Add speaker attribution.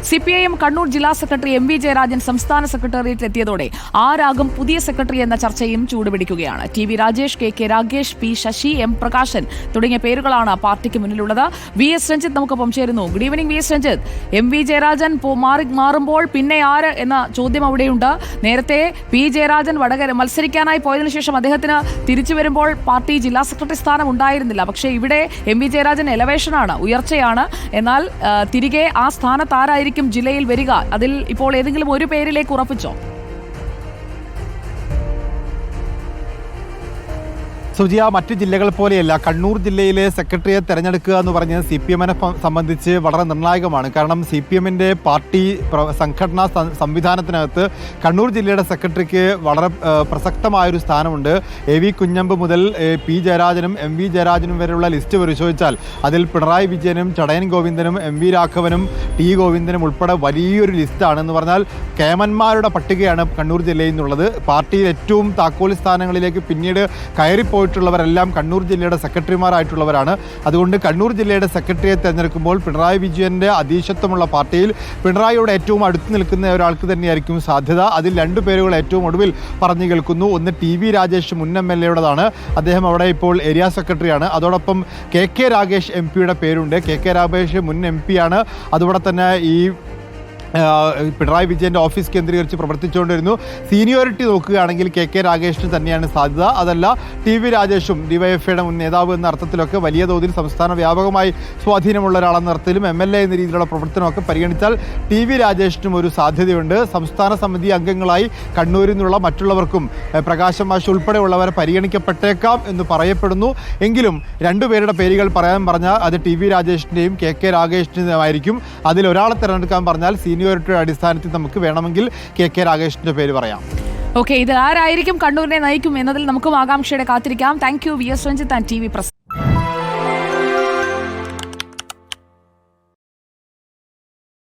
Speaker 1: CPIM Kannur ജില്ലാ secretary MV Jayarajan സംസ്ഥാന സെക്രട്ടേറിയറ്റിൽ എത്തിയതോടെ ആരാകും പുതിയ സെക്രട്ടറി എന്ന ചർച്ചയും ചൂടുപിടിക്കുകയാണ്. TV Rajesh, KK Ragesh, P Sasi, M Prakashan തുടങ്ങിയ പേരുകളാണ് പാർട്ടിക്ക് മുന്നിലുള്ളത്. VS രഞ്ജിത്ത് നമുക്കൊപ്പം ചേരുന്നു. Good evening VS Ranjith. MV Jayarajan മാറുമ്പോൾ പിന്നെ ആര് എന്ന ചോദ്യം അവിടെയുണ്ട്. നേരത്തെ P ജയരാജൻ വടകര മത്സരിക്കാനായി പോയതിനു ശേഷം അദ്ദേഹത്തിന് തിരിച്ചു വരുമ്പോൾ പാർട്ടി ജില്ലാ സെക്രട്ടറി സ്ഥാനം ഉണ്ടായിരുന്നില്ല. പക്ഷേ ഇവിടെ MV ജയരാജൻ എലവേഷനാണ്, ഉയർച്ചയാണ്. എന്നാൽ തിരികെ ആ സ്ഥാനത്ത് ആരായിരിക്കും ജില്ലയിൽ വരിക? അതിൽ ഇപ്പോൾ ഏതെങ്കിലും ഒരു പേരിലേക്ക് ഉറപ്പിച്ചോ?
Speaker 2: സുജിയ, മറ്റു ജില്ലകൾ പോലെയല്ല കണ്ണൂർ ജില്ലയിലെ സെക്രട്ടറിയെ തെരഞ്ഞെടുക്കുക എന്ന് പറഞ്ഞത് CPM-നെ സംബന്ധിച്ച് വളരെ നിർണായകമാണ്. കാരണം CPM-ന്റെ പാർട്ടി സംഘടനാ സംവിധാനത്തിനകത്ത് കണ്ണൂർ ജില്ലയുടെ സെക്രട്ടറിക്ക് വളരെ പ്രസക്തമായൊരു സ്ഥാനമുണ്ട്. AV കുഞ്ഞമ്പ് മുതൽ P ജയരാജനും MV ജയരാജനും വരെയുള്ള ലിസ്റ്റ് പരിശോധിച്ചാൽ അതിൽ പിണറായി വിജയനും ചടയൻ ഗോവിന്ദനും MV രാഘവനും T ഗോവിന്ദനും ഉൾപ്പെടെ വലിയൊരു ലിസ്റ്റാണ്. എന്ന് പറഞ്ഞാൽ കേമന്മാരുടെ പട്ടികയാണ് കണ്ണൂർ ജില്ലയിൽ നിന്നുള്ളത്. പാർട്ടിയിൽ ഏറ്റവും താക്കോൽ സ്ഥാനങ്ങളിലേക്ക് പിന്നീട് കയറിപ്പോയിട്ടുള്ളവരെല്ലാം കണ്ണൂർ ജില്ലയുടെ സെക്രട്ടറിമാരായിട്ടുള്ളവരാണ്. അതുകൊണ്ട് കണ്ണൂർ ജില്ലയുടെ സെക്രട്ടറിയെ തിരഞ്ഞെടുക്കുമ്പോൾ പിണറായി വിജയൻ്റെ അധീശത്വമുള്ള പാർട്ടിയിൽ പിണറായിയോട് ഏറ്റവും അടുത്ത് നിൽക്കുന്ന ഒരാൾക്ക് തന്നെയായിരിക്കും സാധ്യത. അതിൽ രണ്ട് പേരുകൾ ഏറ്റവും ഒടുവിൽ പറഞ്ഞു കേൾക്കുന്നു. ഒന്ന് TV രാജേഷ്, മുൻ MLA-യുടേതാണ്. അദ്ദേഹം അവിടെ ഇപ്പോൾ ഏരിയ സെക്രട്ടറിയാണ്. അതോടൊപ്പം KK രാഗേഷ് MP-യുടെ പേരുണ്ട്. KK രാഗേഷ് മുൻ MP ആണ്. അതുപോലെ തന്നെ ഈ പിണറായി വിജയൻ്റെ ഓഫീസ് കേന്ദ്രീകരിച്ച് പ്രവർത്തിച്ചുകൊണ്ടിരുന്നു. സീനിയോറിറ്റി നോക്കുകയാണെങ്കിൽ KK രാഗേഷിന് തന്നെയാണ് സാധ്യത. അതല്ല TV രാജേഷും DYFIയുടെ മുൻ നേതാവ് എന്ന അർത്ഥത്തിലൊക്കെ വലിയ തോതിൽ സംസ്ഥാന വ്യാപകമായി സ്വാധീനമുള്ള ഒരാളെന്ന അർത്ഥത്തിലും MLA എന്ന രീതിയിലുള്ള പ്രവർത്തനമൊക്കെ പരിഗണിച്ചാൽ TV രാജേഷിനും ഒരു സാധ്യതയുണ്ട്. സംസ്ഥാന സമിതി അംഗങ്ങളായി കണ്ണൂരിൽ നിന്നുള്ള മറ്റുള്ളവർക്കും പ്രകാശം മാഷ് ഉൾപ്പെടെയുള്ളവരെ പരിഗണിക്കപ്പെട്ടേക്കാം എന്ന് പറയപ്പെടുന്നു. എങ്കിലും രണ്ടുപേരുടെ പേരുകൾ പറയാൻ പറഞ്ഞാൽ അത് TV രാജേഷിൻ്റെയും KK രാഗേഷിൻ്റെയും ആയിരിക്കും. അതിലൊരാളെ തിരഞ്ഞെടുക്കാൻ പറഞ്ഞാൽ സീനിയോറിറ്റിയുടെ അടിസ്ഥാനത്തിൽ നമുക്ക് വേണമെങ്കിൽ KK രാഗേഷിന്റെ പേര് പറയാം.
Speaker 1: ഓക്കെ, ഇത് ആരായിരിക്കും കണ്ണൂരിനെ നയിക്കും എന്നതിൽ നമുക്കും ആകാംക്ഷയുടെ കാത്തിരിക്കാം. Thank you VS Ranjith and TV press.